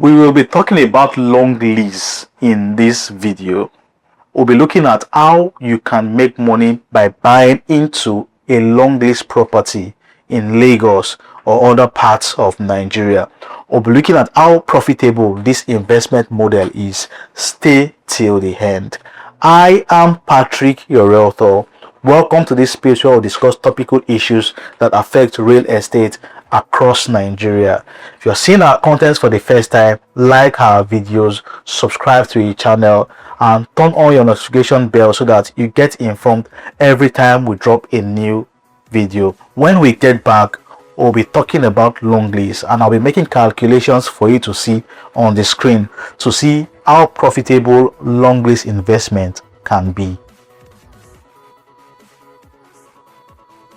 We will be talking about long lease in this video. We'll be looking at how you can make money by buying into a long lease property in Lagos or other parts of Nigeria. We'll be looking at how profitable this investment model is. Stay till the end. I am Patrick, your realtor. Welcome to this space where we'll discuss topical issues that affect real estate across Nigeria. If you're seeing our contents for the first time, like our videos, subscribe to the channel, and turn on your notification bell so that you get informed every time we drop a new video. When we get back, we'll be talking about long lease, and I'll be making calculations for you to see on the screen to see how profitable long lease investment can be.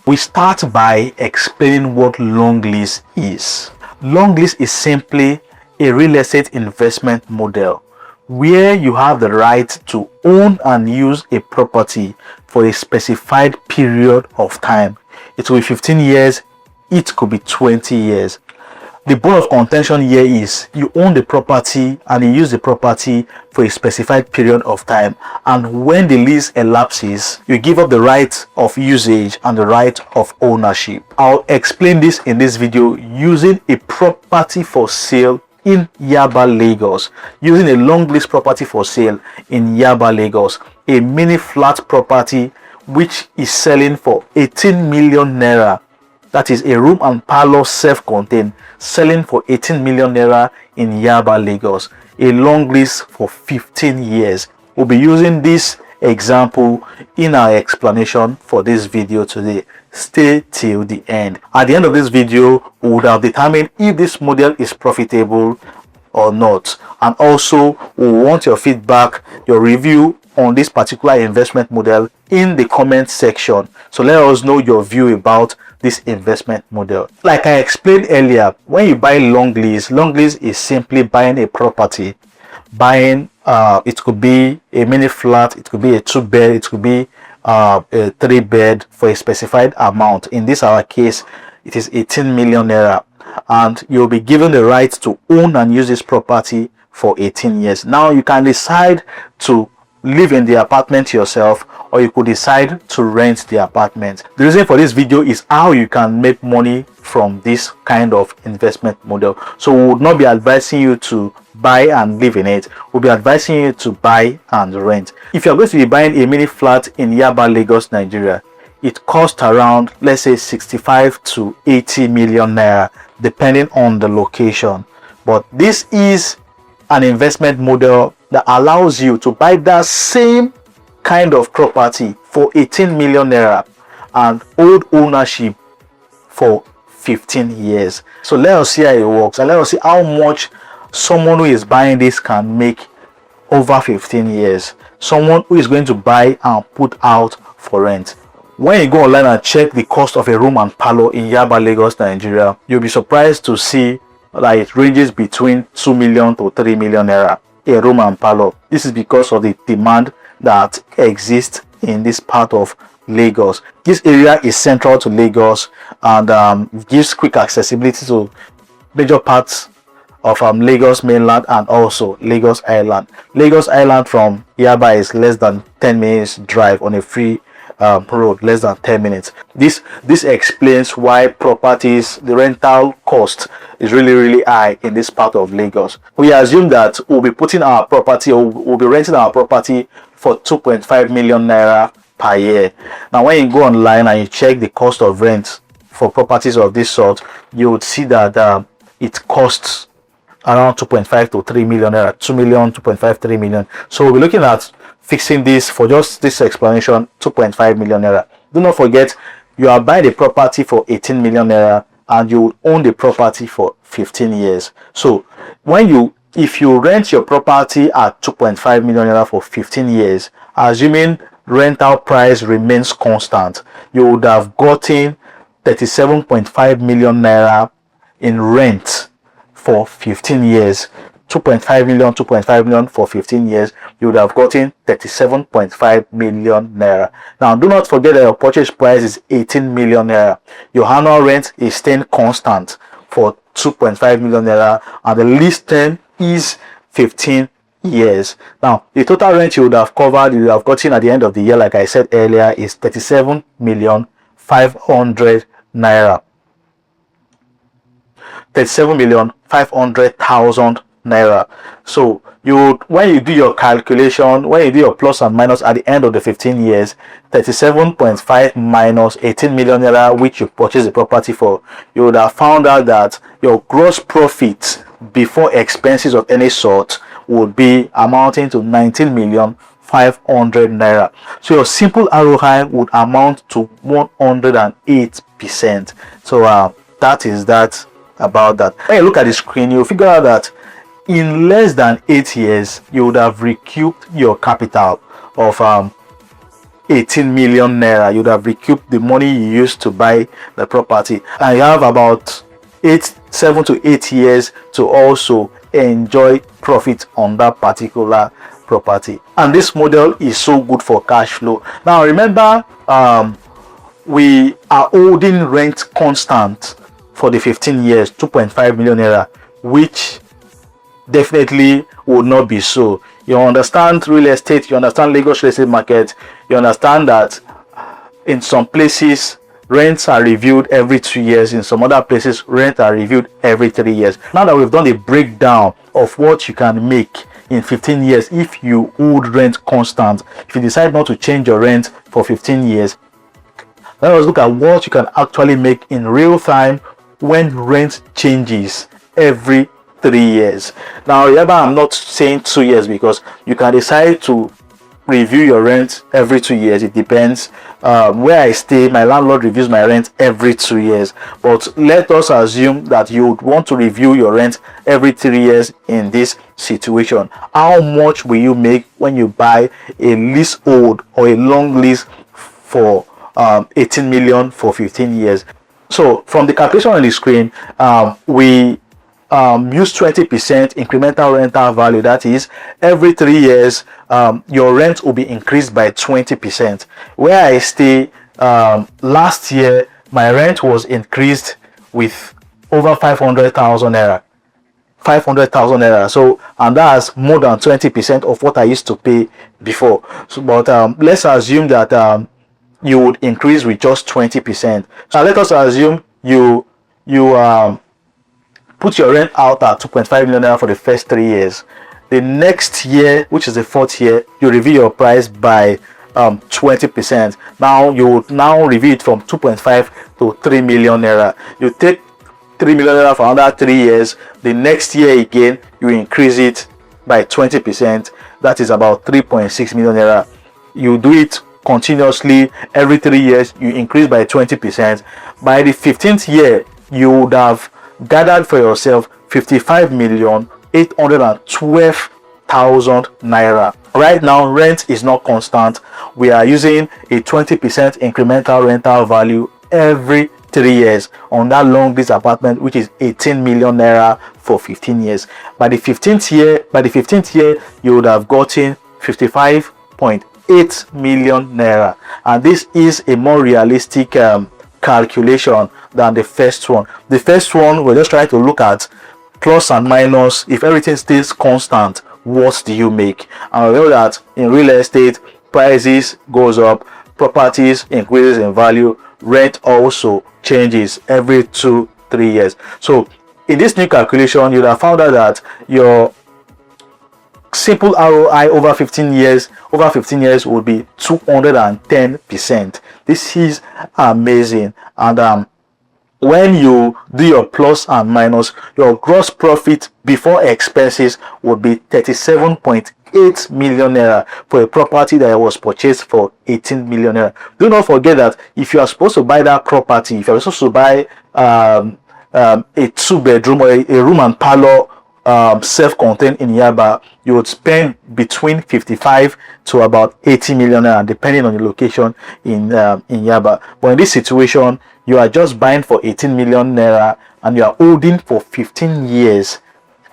We start by explaining what long lease is. Long lease is simply a real estate investment model where you have the right to own and use a property for a specified period of time. It will be 15 years, it could be 20 years. The bone of contention here is you own the property and you use the property for a specified period of time, and when the lease elapses, you give up the right of usage and the right of ownership. I'll explain this in this video using a property for sale in Yaba, Lagos. Using a long lease property for sale in Yaba, Lagos, a mini flat property which is selling for 18 million naira. That is a room and parlor self-contained, selling for 18 million naira in Yaba, Lagos. A long lease for 15 years. We'll be using this example in our explanation for this video today. Stay till the end. At the end of this video, we would have determined if this model is profitable or not. And also, we want your feedback, your review on this particular investment model in the comment section. So let us know your view about this investment model. Like I explained earlier, when you buy long lease is simply buying a property. Buying it could be a mini flat, it could be a 2-bed, it could be a 3-bed for a specified amount. In this our case, it is 18 million naira, and you'll be given the right to own and use this property for 18 years. Now you can decide to live in the apartment yourself, or you could decide to rent the apartment. The reason for this video is how you can make money from this kind of investment model. So we would not be advising you to buy and live in it. We'll be advising you to buy and rent. If you're going to be buying a mini flat in Yaba, Lagos, Nigeria, it costs around, let's say, 65 to 80 million naira depending on the location. But this is an investment model that allows you to buy that same kind of property for 18 million naira and hold ownership for 15 years. So let us see how it works, and let us see how much someone who is buying this can make over 15 years. Someone who is going to buy and put out for rent. When you go online and check the cost of a room and parlor in Yaba, Lagos, Nigeria, you'll be surprised to see that it ranges between 2 million to 3 million naira a room and parlor. This is because of the demand that exists in this part of Lagos. This area is central to Lagos and gives quick accessibility to major parts of Lagos mainland and also Lagos Island. Lagos Island from Yaba is less than 10 minutes drive on a free road, less than 10 minutes. This explains why properties, the rental cost is really high in this part of Lagos. We assume that we'll be putting our property, or we'll be renting our property for 2.5 million naira per year. Now when you go online and you check the cost of rent for properties of this sort, you would see that it costs around 2.5 to 3 million naira, 2 million, 2.5, 3 million. So we'll be looking at fixing this for just this explanation, 2.5 million naira. Do not forget, you are buying the property for 18 million naira and you own the property for 15 years. So if you rent your property at 2.5 million naira for 15 years, assuming rental price remains constant, you would have gotten 37.5 million naira in rent for 15 years. 2.5 million for 15 years, you would have gotten 37.5 million naira. Now do not forget that your purchase price is 18 million naira. Your annual rent is staying constant for 2.5 million naira, and the lease term is 15 years. Now, the total rent you would have covered, you would have gotten at the end of the year, like I said earlier, is 37,500,000 naira. 37,500,000 naira. So when you do your calculation, when you do your plus and minus at the end of the 15 years, 37.5 minus 18 million naira, which you purchased the property for, you would have found out that your gross profit before expenses of any sort would be amounting to 19,500,000 naira. So your simple ROI would amount to 108%. So that is that about that. When you look at the screen, you'll figure out that in less than 8 years you would have recouped your capital of 18 million naira. You would have recouped the money you used to buy the property, and you have about 7 to 8 years to also enjoy profit on that particular property. And this model is so good for cash flow. Now remember, we are holding rent constant for the 15 years, 2.5 million naira, which definitely would not be so. You understand real estate, you understand Lagos real estate market, you understand that in some places rents are reviewed every 2 years, in some other places rents are reviewed every 3 years. Now that we've done a breakdown of what you can make in 15 years if you hold rent constant, if you decide not to change your rent for 15 years, let us look at what you can actually make in real time when rent changes every 3 years. Now remember, I'm not saying 2 years, because you can decide to review your rent every 2 years. It depends. Where I stay, my landlord reviews my rent every 2 years, but let us assume that you would want to review your rent every 3 years. In this situation, how much will you make when you buy a leasehold or a long lease for 18 million for 15 years? So from the calculation on the screen, we use 20% incremental rental value. That is, every 3 years your rent will be increased by 20%. Where I stay, last year my rent was increased with over 500,000 naira. 500,000 naira. So, and that's more than 20% of what I used to pay before. So, but let's assume that you would increase with just 20%. Now let us assume you put your rent out at 2.5 million naira for the first 3 years. The next year, which is the 4th year, you review your price by 20%. Now you would now review it from 2.5 to 3 million naira. You take 3 million naira for another 3 years. The next year again, you increase it by 20%. That is about 3.6 million naira. You do it continuously every 3 years. You increase by 20%. By the 15th year, you would have gathered for yourself 55,812,000 naira. Right now, rent is not constant. We are using a 20% incremental rental value every 3 years on that long lease apartment, which is 18 million naira for 15 years. By the 15th year, you would have gotten 55.8 million naira, and this is a more realistic calculation than the first one. The first one, we're just trying to look at plus and minus. If everything stays constant, what do you make? And we know that in real estate, prices goes up, properties increases in value, rent also changes every 2-3 years. So in this new calculation, you'll have found out that your simple ROI over 15 years would be 210%. This is amazing. And when you do your plus and minus, your gross profit before expenses would be 37.8 million naira for a property that was purchased for 18 million naira. Do not forget that if you are supposed to buy that property, if you are supposed to buy a 2-bedroom or a room and parlor self-contained in Yaba, you would spend between 55 to about 80 million naira, depending on the location in Yaba. But in this situation, you are just buying for 18 million naira and you are holding for 15 years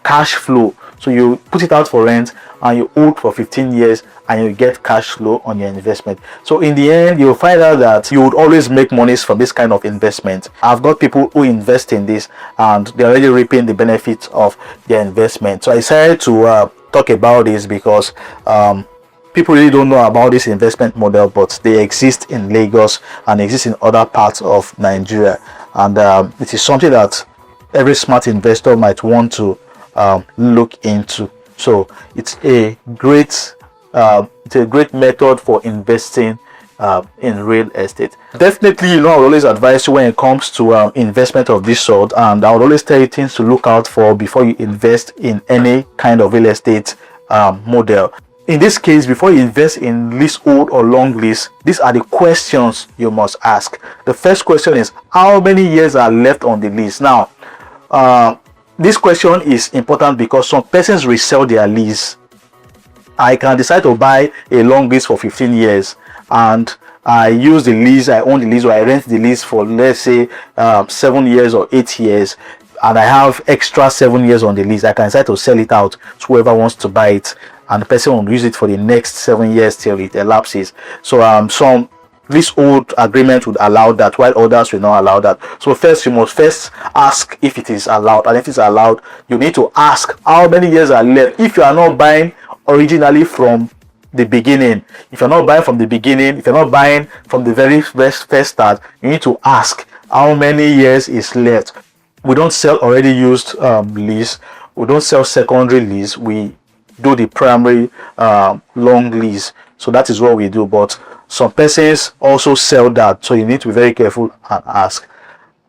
cash flow. So you put it out for rent and you hold for 15 years and you get cash flow on your investment. So in the end, you'll find out that you would always make monies from this kind of investment. I've got people who invest in this and they're already reaping the benefits of their investment. So I decided to talk about this because people really don't know about this investment model, but they exist in Lagos and exist in other parts of Nigeria, and it is something that every smart investor might want to look into. So it's a great method for investing in real estate. Definitely, I would always advise you when it comes to investment of this sort, and I would always tell you things to look out for before you invest in any kind of real estate model. In this case, before you invest in leasehold or long lease, these are the questions you must ask. The first question is, how many years are left on the lease? Now, this question is important because some persons resell their lease. I can decide to buy a long lease for 15 years and I use the lease, I own the lease, or I rent the lease for, let's say, 7 years or 8 years, and I have extra 7 years on the lease. I can decide to sell it out to whoever wants to buy it, and the person will use it for the next 7 years till it elapses. So some leasehold agreement would allow that, while others will not allow that. So first, you must first ask if it is allowed, and if it's allowed, you need to ask how many years are left. If you are not buying originally from the beginning, if you're not buying from the beginning, if you're not buying from the very first start, you need to ask how many years is left. We don't sell already used lease. We don't sell secondary lease. We do the primary long lease. So that is what we do. But some persons also sell that, so you need to be very careful and ask.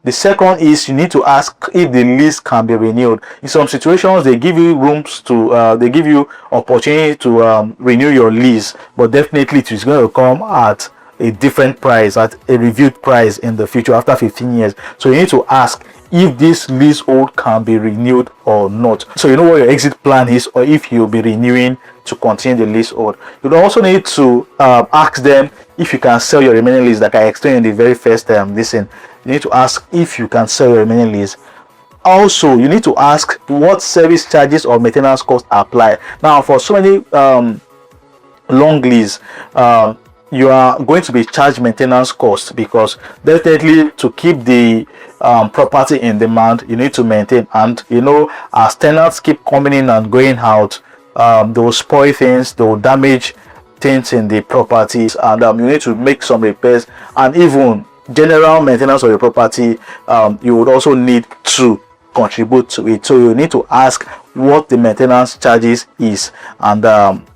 The second is you need to ask if the lease can be renewed. In some situations, they give you rooms to, they give you opportunity to renew your lease, but definitely it is going to come at a different price, at a reviewed price in the future after 15 years. So you need to ask if this leasehold can be renewed or not, so you know what your exit plan is, or if you'll be renewing to continue the leasehold. You also need to ask them if you can sell your remaining lease, like I explained in the very first listen. You need to ask if you can sell your remaining lease. Also, you need to ask what service charges or maintenance costs apply. Now, for so many long lease, you are going to be charged maintenance costs, because definitely to keep the property in demand, you need to maintain. And as tenants keep coming in and going out, they will spoil things, they will damage things in the properties, and you need to make some repairs, and even general maintenance of your property. You would also need to contribute to it. So you need to ask what the maintenance charges is, and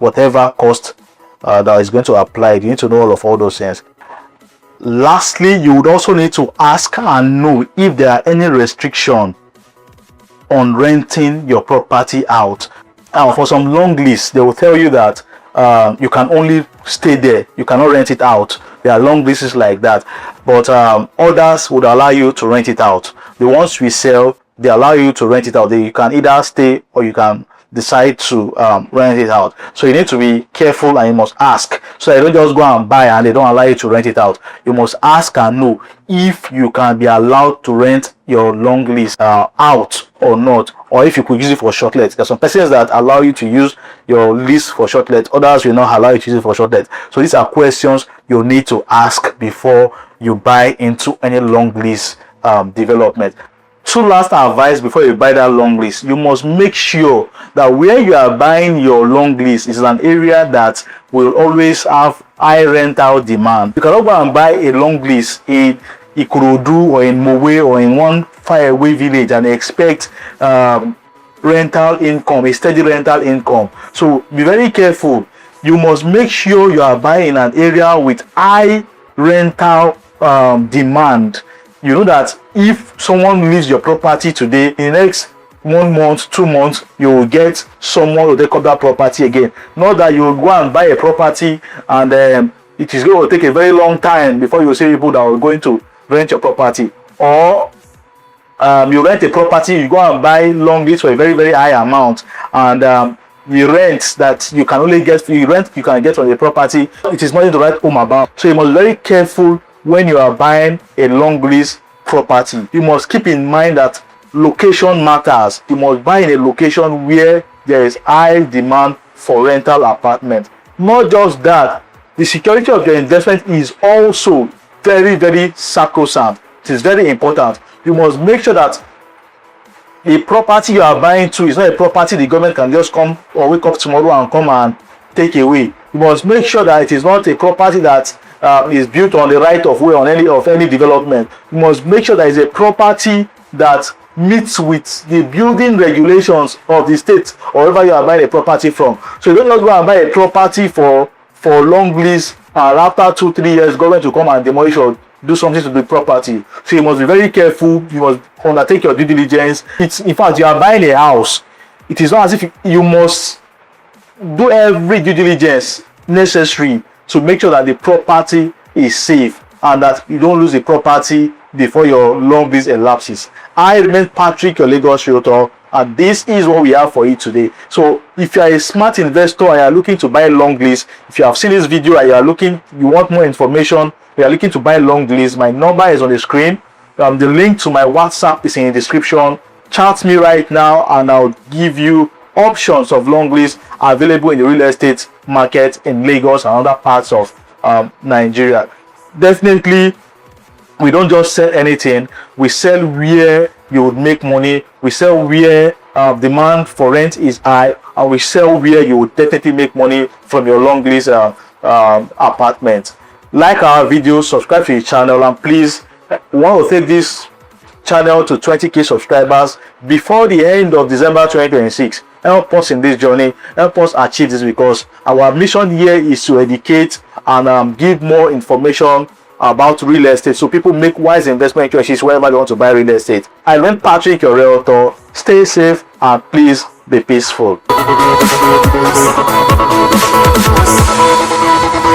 whatever cost that is going to apply. You need to know all those things. Lastly, you would also need to ask and know if there are any restriction on renting your property out. Now, for some long lease, they will tell you that you can only stay there, you cannot rent it out. There are long leases like that, but others would allow you to rent it out. The ones we sell, they allow you to rent it out. You can either stay or you can decide to rent it out. So you need to be careful, and you must ask, so you don't just go and buy and they don't allow you to rent it out. You must ask and know if you can be allowed to rent your long lease out or not, or if you could use it for short let. There's some persons that allow you to use your lease for short let, others will not allow you to use it for short let. So these are questions you need to ask before you buy into any long lease development. Two last advice before you buy that long lease: you must make sure that where you are buying your long lease is an area that will always have high rental demand. You cannot go and buy a long lease in Ikorodu or in Mowe or in one faraway village and expect rental income, a steady rental income. So be very careful. You must make sure you are buying in an area with high rental demand. You know that if someone leaves your property today, in the next 1 month, 2 months, you will get someone to take up that property again. Not that you will go and buy a property and it is going to take a very long time before you see people that are going to rent your property. Or you rent a property, you go and buy long lease for a very, very high amount, and the rent that you can only get, the rent you can get from the property, it is nothing to write home about. So you must be very careful when you are buying a long lease property. You must keep in mind that location matters. You must buy in a location where there is high demand for rental apartments. Not just that, the security of your investment is also very, very sacrosanct. It is very important. You must make sure that the property you are buying to is not a property the government can just come or wake up tomorrow and come and take away. You must make sure that it is not a property that is built on the right of way on any development. You must make sure that it's a property that meets with the building regulations of the state or wherever you are buying a property from. So you don't just go and buy a property for long lease and after 2-3 years government will come and demolish or do something to the property. So you must be very careful. You must undertake your due diligence. In fact, you are buying a house. It is not as if you must do every due diligence necessary to make sure that the property is safe and that you don't lose the property before your long lease elapses. I remain Patrick, your Lagos realtor, and this is what we have for you today. So if you are a smart investor and you are looking to buy long lease, if you have seen this video and you want more information, you are looking to buy long lease, my number is on the screen. The link to my WhatsApp is in the description. Chat me right now and I'll give you options of long lease available in the real estate market in Lagos and other parts of Nigeria. Definitely, we don't just sell anything. We sell where you would make money. We sell where demand for rent is high, and we sell where you would definitely make money from your long lease apartment. Like our video, subscribe to the channel, and please, we want to take this channel to 20k subscribers before the end of December 2026. Help us in this journey, help us achieve this, because our mission here is to educate and give more information about real estate so people make wise investment choices wherever they want to buy real estate. I remain Patrick, your realtor. Stay safe and please be peaceful.